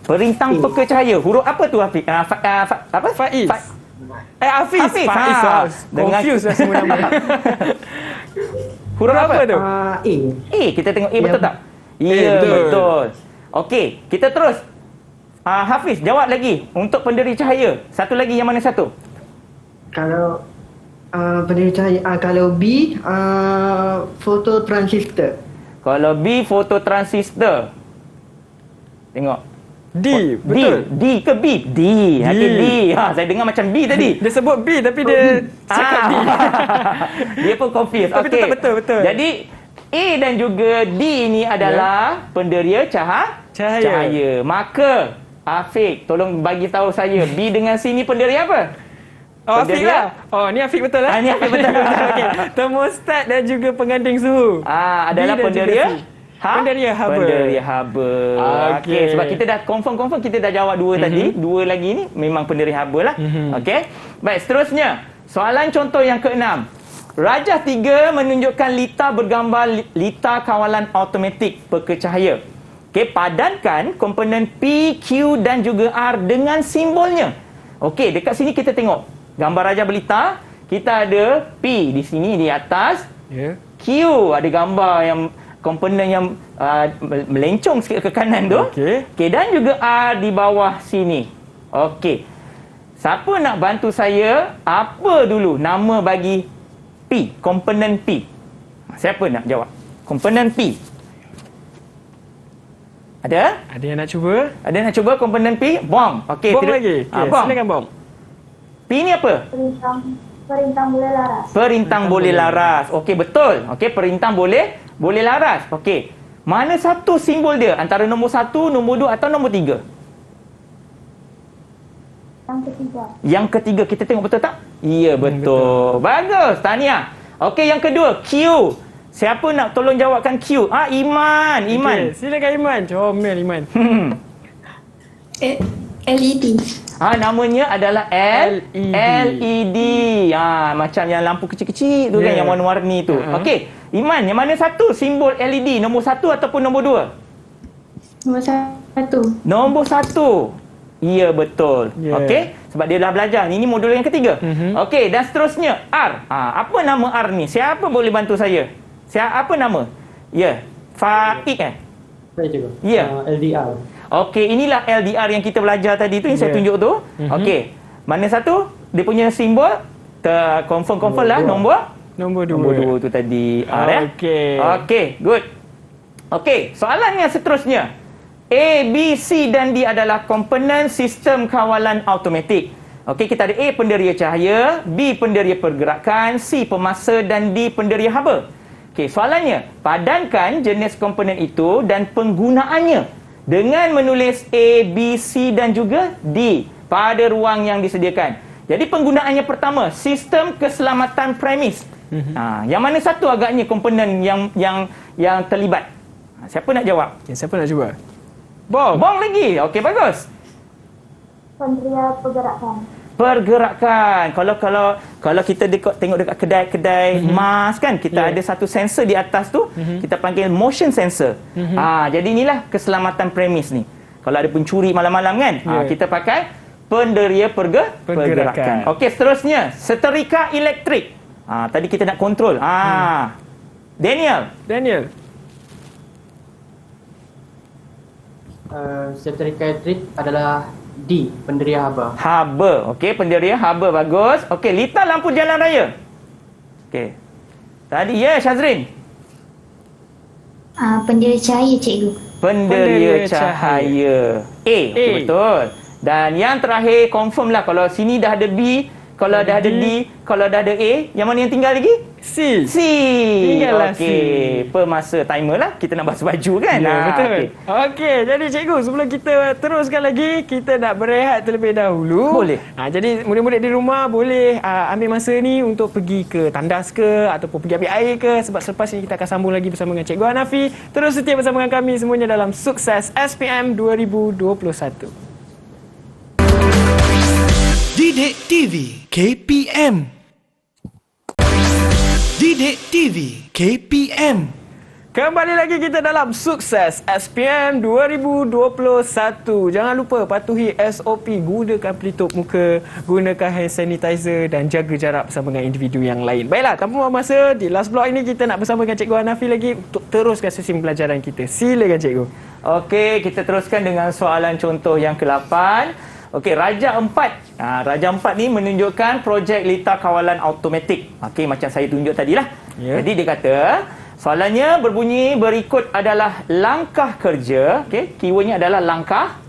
Perintang peka cahaya. Huruf apa tu Hafiz? Apa? Faiz. Hafiz. Faiz. Confused lah semua nama. Huruf apa tu? A. Kita tengok A betul tak? Ya, betul. Okey, kita terus. Hafiz, jawab lagi untuk penderi cahaya. Satu lagi, yang mana satu? Kalau pendiri cahaya, kalau B, fototransistor. Kalau B, fototransistor. Tengok. D, betul. D ke B? D. Okey, D. Saya dengar macam B tadi. Dia sebut B tapi dia cakap D. Dia pun confused. Tapi Okey. betul. Jadi A dan juga D ni adalah penderia cahaya. Maka Afiq, tolong bagi tahu saya B dengan C ni penderia apa? Afiq lah. Ni Afiq betul lah. Ni Afiq betul. Okey. Termostat dan juga penganding suhu. Adalah penderia penderia haba. Penderia haba. Okey, sebab kita dah confirm kita dah jawab dua tadi. Dua lagi ni memang penderia haba lah. Okey. Baik, seterusnya. Soalan contoh yang ke-6. Rajah 3 menunjukkan lita bergambar lita kawalan automatik pekecahaya. Okey, padankan komponen P, Q dan juga R dengan simbolnya. Okey, dekat sini kita tengok gambar rajah berlita. Kita ada P di sini di atas. Q ada gambar yang komponen yang melencong sikit ke kanan tu. Okey, dan juga R di bawah sini. Okey. Siapa nak bantu saya? Apa dulu nama bagi P, komponen P? Siapa nak jawab? Komponen P. Ada? Ada yang nak cuba? Ada yang nak cuba komponen P? Bom. Okey, bom lagi. Bom. Silakan bom. P ni apa? Perintang boleh laras. Perintang boleh laras. Okey, betul. Okey, perintang boleh laras. Okey. Mana satu simbol dia? Antara nombor 1, nombor 2 atau nombor 3? Yang ketiga. Yang ketiga. Kita tengok betul tak? Ya, betul. Bagus. Tahniah. Okey, yang kedua. Q. Siapa nak tolong jawabkan Q? Iman. Okay, silakan Iman. Comel Iman. LED. Namanya adalah LED. Macam yang lampu kecil-kecil tu kan, yang warna-warni tu. Okey, Iman, yang mana satu simbol LED? Nombor 1 ataupun nombor 2? Nombor 1. Nombor 1. Ya, betul. Okey, sebab dia dah belajar. Ini modul yang ketiga. Okey, dan seterusnya R. Apa nama R ni? Siapa boleh bantu saya? Apa nama? Ya, Faik Saya juga. Ya. LDR. Okey, inilah LDR yang kita belajar tadi tu, yang saya tunjuk tu. Okey, mana satu? Dia punya simbol confirm lah nombor 2 tu tadi. Okey, good. Okey, soalan yang seterusnya. A, B, C dan D adalah komponen sistem kawalan automatik. Okey, kita ada A, penderia cahaya, B, penderia pergerakan, C, pemasa dan D, penderia haba. Okey, soalannya, padankan jenis komponen itu dan penggunaannya dengan menulis A, B, C dan juga D pada ruang yang disediakan. Jadi penggunaannya pertama, sistem keselamatan premis. Yang mana satu agaknya komponen yang terlibat? Siapa nak jawab? Siapa nak cuba? Bom lagi. Okey, bagus. Penderia Pergerakan. Kalau kita tengok dekat kedai-kedai emas kan, kita ada satu sensor di atas tu, kita panggil motion sensor. Jadi inilah keselamatan premis ni. Kalau ada pencuri malam-malam kan, kita pakai penderia pergerakan. Okey, seterusnya, setrika elektrik. Tadi kita nak kontrol. Daniel. Setrika elektrik adalah D, penderia haba. Okey, penderia haba, bagus. Okey, lita lampu jalan raya. Okey. Tadi Syazrin. Penderia cahaya, cikgu. Penderia cahaya. A. Betul. Dan yang terakhir, confirm lah. Kalau sini dah ada B, kalau dah ada D, kalau dah ada A, yang mana yang tinggal lagi? C. Tinggallah C. Pemasa timer lah. Kita nak basuh baju kan? Ya, betul. Okey, jadi cikgu, sebelum kita teruskan lagi, kita nak berehat terlebih dahulu. Boleh. Jadi murid-murid di rumah boleh ambil masa ni untuk pergi ke tandas ke, ataupun pergi ambil air ke, sebab selepas ini kita akan sambung lagi bersama dengan Cikgu Hanafi. Terus setia bersama dengan kami semuanya dalam Sukses SPM 2021. Didik TV KPM. Didik TV KPM. Kembali lagi kita dalam Sukses SPM 2021. Jangan lupa patuhi SOP, gunakan pelitup muka, gunakan hand sanitizer dan jaga jarak bersama dengan individu yang lain. Baiklah, tanpa buang masa, di last block ini kita nak bersama dengan Cikgu Hanafi lagi untuk teruskan sesi pembelajaran kita. Silakan Cikgu. Okey, kita teruskan dengan soalan contoh yang ke-8. Okey, Raja 4. Raja 4 ni menunjukkan projek lita kawalan automatik. Okey, macam saya tunjuk tadilah. Jadi dia kata, soalannya berbunyi berikut adalah langkah kerja. Okey, keywordnya adalah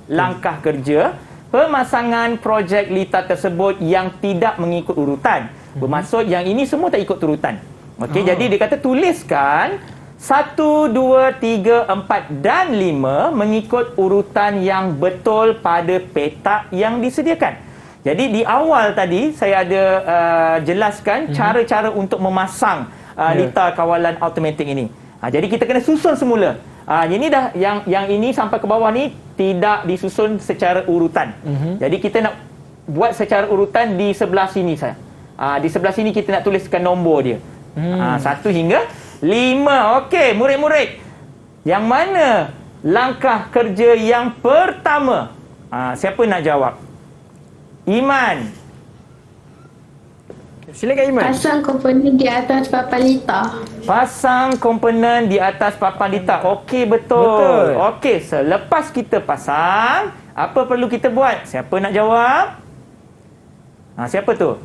langkah kerja pemasangan projek lita tersebut yang tidak mengikut urutan. Bermaksud yang ini semua tak ikut urutan. Okey, jadi dia kata tuliskan 1, 2, 3, 4 dan 5 mengikut urutan yang betul pada petak yang disediakan. Jadi di awal tadi saya ada jelaskan cara-cara untuk memasang lita kawalan automatik ini. Jadi kita kena susun semula. Ini dah yang ini sampai ke bawah ni tidak disusun secara urutan. Jadi kita nak buat secara urutan di sebelah sini saya. Di sebelah sini kita nak tuliskan nombor dia. 1 hingga 5. Okey, murid-murid. Yang mana langkah kerja yang pertama? Siapa nak jawab? Iman. Silakan Iman. Pasang komponen di atas papan lita. Pasang komponen di atas papan lita. Okey, betul. Okey, selepas kita pasang, apa perlu kita buat? Siapa nak jawab? Siapa tu?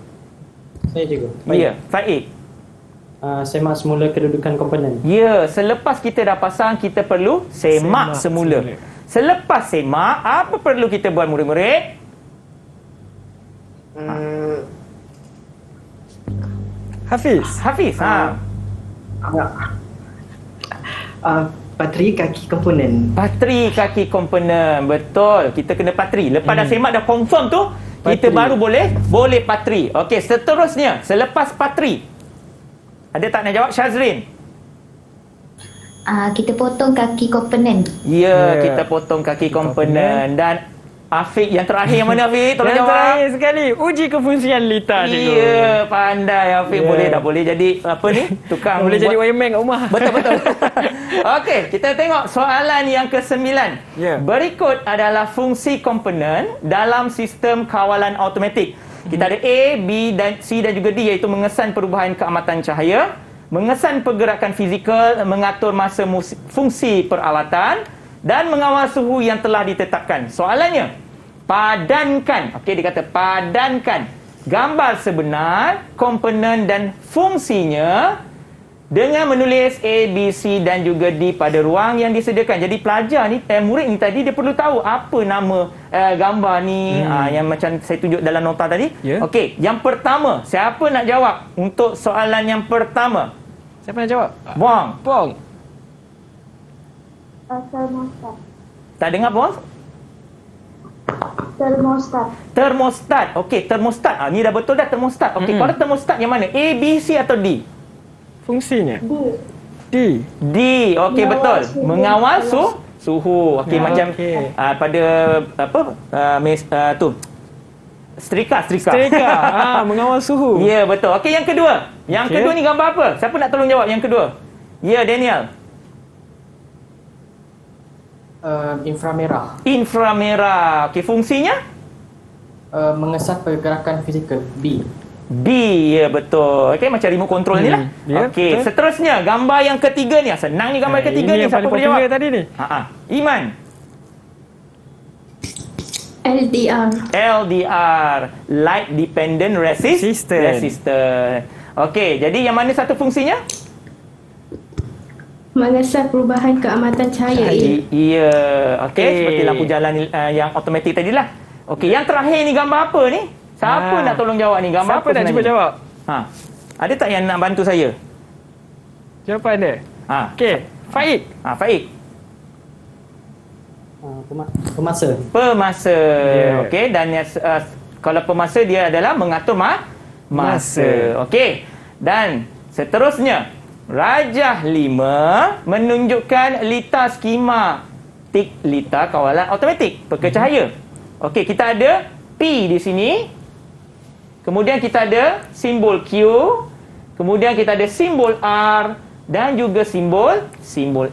Saya cikgu. Ya, Faik. Semak semula kedudukan komponen. Ya, selepas kita dah pasang, kita perlu semak semula. Selepas semak, apa perlu kita buat murid-murid? Hafiz. Patri kaki komponen. Patri kaki komponen. Betul. Kita kena patri. Lepas dah semak, dah confirm tu, kita baru boleh patri. Okey, seterusnya, selepas patri, ada tak nak jawab? Syazrin. Kita potong kaki komponen. Ya, kita potong kaki komponen. Dan Afiq yang terakhir yang mana Afiq? Tolong yang jawab. terakhir sekali, uji kefungsian lita cikgu. Ya, pandai Afiq. Boleh jadi apa ni? Tukang boleh jadi wireman kat rumah. Betul. Okey, kita tengok soalan yang ke-9. Berikut adalah fungsi komponen dalam sistem kawalan automatik. Kita ada A, B dan C dan juga D, iaitu mengesan perubahan keamatan cahaya, mengesan pergerakan fizikal, mengatur masa fungsi peralatan dan mengawal suhu yang telah ditetapkan. Soalannya, padankan. Okey, dia kata padankan gambar sebenar, komponen dan fungsinya dengan menulis A, B, C dan juga D pada ruang yang disediakan. Jadi pelajar ni, murid ni tadi dia perlu tahu apa nama gambar ni, yang macam saya tunjuk dalam nota tadi. Okey, yang pertama, siapa nak jawab untuk soalan yang pertama? Siapa nak jawab? Buang. Termostat. Tak dengar Buang? Termostat. Okey, termostat. Ni dah betul dah termostat. Okey, kalau termostat yang mana? A, B, C atau D? Fungsinya? D. Okey, betul. Mengawal suhu. Okey, macam pada apa? Tu. Setrika. Mengawal suhu. Ya, betul. Okey, yang kedua. Yang kedua ni gambar apa? Siapa nak tolong jawab yang kedua? Ya, Daniel. Inframerah. Okey, fungsinya? Mengesan pergerakan fizikal. B, ya betul. Okey, macam remote control ni lah. Okey, seterusnya gambar yang ketiga ni. Senang ni gambar ketiga ni. Siapa boleh jawab? Tadi ni. Iman. LDR, light dependent resistor. Okey, jadi yang mana satu fungsinya? Mengesan perubahan keamatan cahaya. Ya, okey, seperti lampu jalan yang automatik tadilah. Okey, yang terakhir ni gambar apa ni? Siapa nak tolong jawab ni? Gambar siapa apa nak cuba jawab? Ada tak yang nak bantu saya? Jawapan dia? Okey, Faik. Faik. Pemasa. Okey, dan kalau pemasa dia adalah mengatur masa. Okey. Dan seterusnya, Rajah 5 menunjukkan lita skematik lita kawalan automatik pekercahaya. Okey, kita ada P di sini. Kemudian kita ada simbol Q. Kemudian kita ada simbol R. dan juga simbol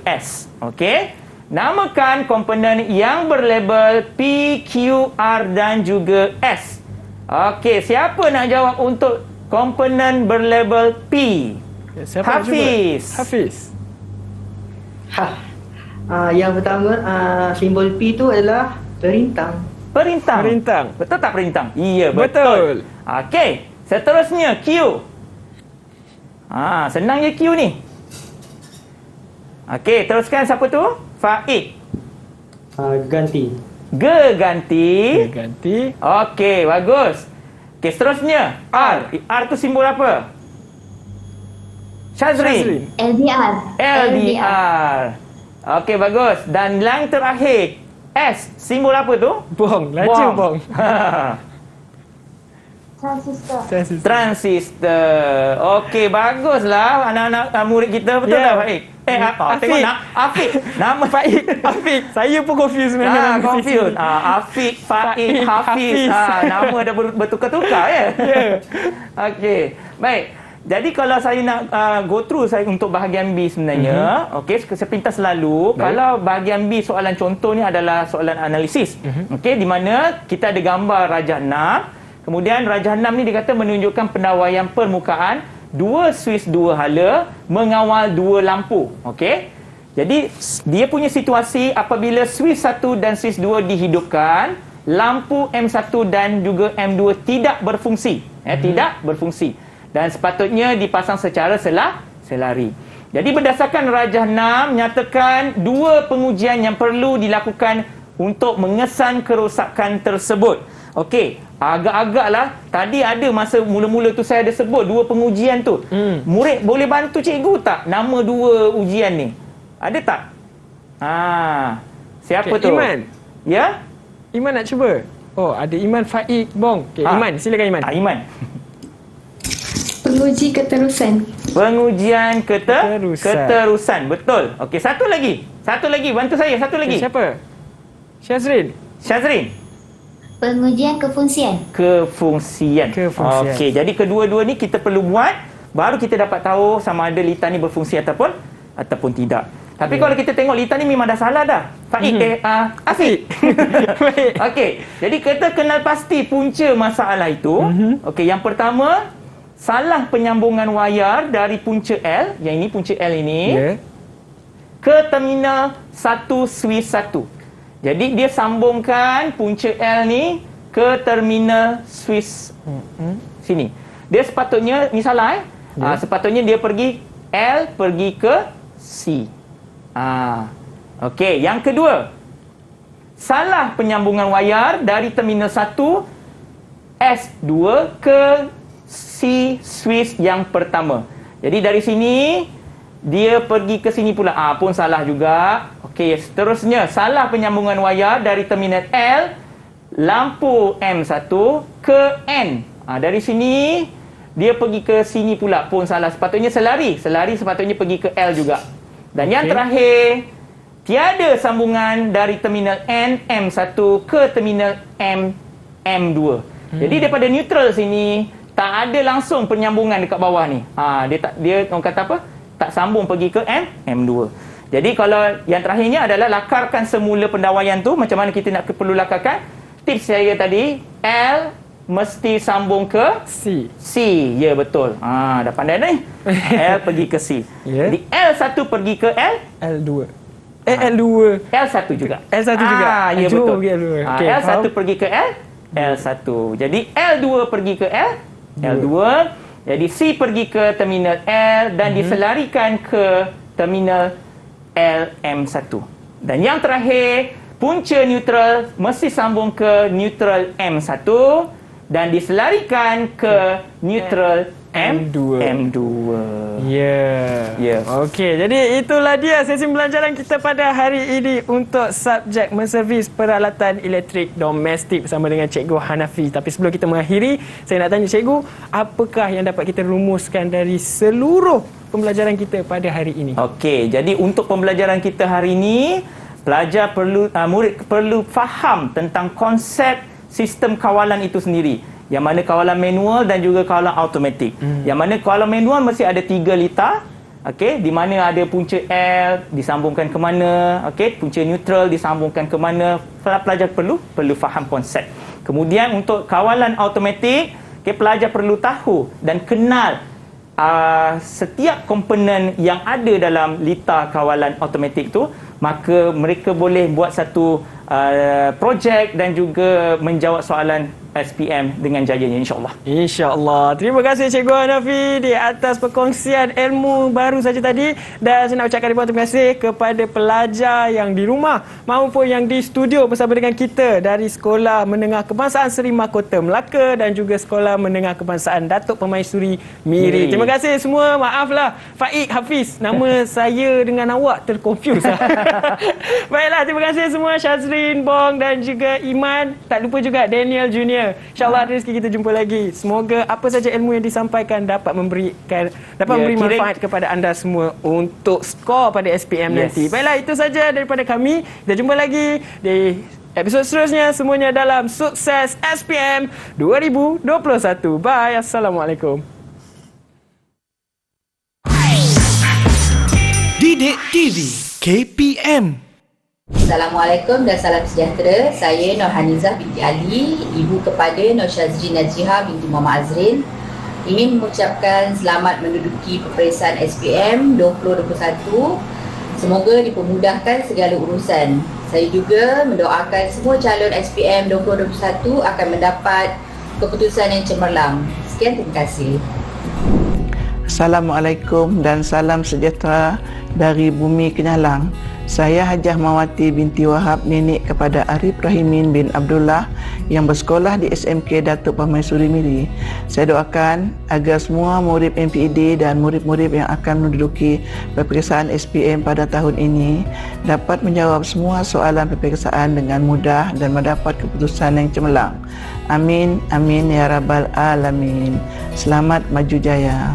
S. Okey. Namakan komponen yang berlabel P, Q, R dan juga S. Okey, siapa nak jawab untuk komponen berlabel P? Hafiz. Yang pertama, simbol P tu adalah perintang. Perintang. Betul tak perintang? Ya, betul. Okey, seterusnya Q. Senang je Q ni. Okey, teruskan siapa tu? Faik. Ganti. Ganti. Ganti. Okey, bagus. Okey, seterusnya R. R tu simbol apa? Syazrin. LDR. Okey, bagus. Dan yang terakhir, S. Simbol apa tu? Bong. Laju bong. Transistor. Okey, baguslah anak-anak murid kita. Betul tak, Faik? Tengok Afiq. Nama Faik. Afiq. Saya pun confused dengan confused. Afiq, Faik, Hafiz. Nama dah bertukar-tukar ya. Okey. Baik. Jadi kalau saya nak go through saya untuk bahagian B sebenarnya, okey, sepintas selalu. Kalau bahagian B soalan contoh ni adalah soalan analisis. Okey, di mana kita ada gambar rajah 6. Kemudian rajah 6 ni dia kata menunjukkan pendawaian permukaan 2 suis 2 hala mengawal 2 lampu. Okey. Jadi dia punya situasi apabila suis 1 dan suis 2 dihidupkan, lampu M1 dan juga M2 tidak berfungsi. Tidak berfungsi. Dan sepatutnya dipasang secara selari. Jadi berdasarkan rajah 6 nyatakan 2 pengujian yang perlu dilakukan untuk mengesan kerosakan tersebut. Okey, agak-agaklah tadi ada masa mula-mula tu saya ada sebut 2 pengujian tu. Murid boleh bantu cikgu tak nama 2 ujian ni? Ada tak? Siapa tu? Iman. Ya? Iman nak cuba? Oh, ada Iman, Faik, Bong. Okey, Iman, silakan Iman. Iman. Penguji keterusan. Pengujian keterusan. Betul. Okey, satu lagi. Bantu saya, satu lagi. Siapa? Syazrin. Pengujian kefungsian. Okey, jadi kedua-dua ni kita perlu buat baru kita dapat tahu sama ada litar ni berfungsi ataupun tidak. Tapi kalau kita tengok litar ni memang dah salah dah. Faik Afiq. Okey, jadi kita kenal pasti punca masalah itu. Okey, yang pertama salah penyambungan wayar dari punca L, yang ini punca L ini, ke terminal 1 suis 1. Jadi dia sambungkan punca L ni ke terminal suis sini. Dia sepatutnya, ni salah sepatutnya dia pergi L pergi ke C. Okey, yang kedua. Salah penyambungan wayar dari terminal 1 S2 ke C suis yang pertama. Jadi dari sini dia pergi ke sini pula. Pun salah juga. Okey, seterusnya salah penyambungan wayar dari terminal L lampu M1 ke N. Dari sini dia pergi ke sini pula, pun salah. Sepatutnya selari sepatutnya pergi ke L juga. Dan yang terakhir, tiada sambungan dari terminal N M1 ke terminal M2. Jadi daripada neutral sini tak ada langsung penyambungan dekat bawah ni. Dia orang kata apa? Tak sambung pergi ke M2. Jadi kalau yang terakhirnya adalah lakarkan semula pendawaian tu. Macam mana kita nak perlu lakarkan? Tips saya tadi, L mesti sambung ke C. Ya, betul. Dah pandai ni. L pergi ke C. Jadi L1 pergi ke L2. L1 juga. Ya, betul. L1 pergi ke L1. Jadi L2 pergi ke L2. Jadi C pergi ke terminal L dan diselarikan ke terminal LM1. Dan yang terakhir, punca neutral mesti sambung ke neutral M1 dan diselarikan ke neutral M2. Ya. Okey, jadi itulah dia sesi pembelajaran kita pada hari ini untuk subjek menservis peralatan elektrik domestik bersama dengan Cikgu Hanafi. Tapi sebelum kita mengakhiri, saya nak tanya Cikgu, apakah yang dapat kita rumuskan dari seluruh pembelajaran kita pada hari ini? Okey, jadi untuk pembelajaran kita hari ini, pelajar murid perlu faham tentang konsep sistem kawalan itu sendiri. Yang mana kawalan manual dan juga kawalan automatik. Yang mana kawalan manual mesti ada 3 litar Okey, di mana ada punca L disambungkan ke mana, okey, punca neutral disambungkan ke mana. Pelajar perlu faham konsep. Kemudian untuk kawalan automatik, okey, pelajar perlu tahu dan kenal setiap komponen yang ada dalam litar kawalan automatik tu, maka mereka boleh buat satu projek dan juga menjawab soalan SPM dengan jayanya, insyaAllah. InsyaAllah. Terima kasih Cikgu Hanafi di atas perkongsian ilmu baru saja tadi. Dan saya nak ucapkan ribuan terima kasih kepada pelajar yang di rumah maupun yang di studio bersama dengan kita dari Sekolah Menengah Kebangsaan Seri Mahkota Melaka dan juga Sekolah Menengah Kebangsaan Datuk Permaisuri Miri. Terima kasih semua. Maaflah Faik Hafiz, nama saya dengan awak terkonfuse. Baiklah, terima kasih semua, Syazrin, Bong dan juga Iman. Tak lupa juga Daniel Junior. InsyaAllah ada rezeki kita jumpa lagi. Semoga apa saja ilmu yang disampaikan dapat memberi manfaat kepada anda semua untuk skor pada SPM nanti. Baiklah, itu saja daripada kami. Kita jumpa lagi di episod seterusnya, semuanya dalam Sukses SPM 2021. Bye. Assalamualaikum. Didik TV KPM. Assalamualaikum dan salam sejahtera. Saya Nur Hanizah binti Ali, ibu kepada Nur Syazrin Najihah binti Muhammad Azrin. Ingin mengucapkan selamat menduduki peperiksaan SPM 2021. Semoga dipermudahkan segala urusan. Saya juga mendoakan semua calon SPM 2021 akan mendapat keputusan yang cemerlang. Sekian, terima kasih. Assalamualaikum dan salam sejahtera dari Bumi Kenyalang. Saya Hajah Mawati binti Wahab, nenek kepada Arif Rahimin bin Abdullah yang bersekolah di SMK Datuk Permaisuri Miri. Saya doakan agar semua murid MPED dan murid-murid yang akan menduduki peperiksaan SPM pada tahun ini dapat menjawab semua soalan peperiksaan dengan mudah dan mendapat keputusan yang cemerlang. Amin, amin ya rabbal alamin. Selamat maju jaya.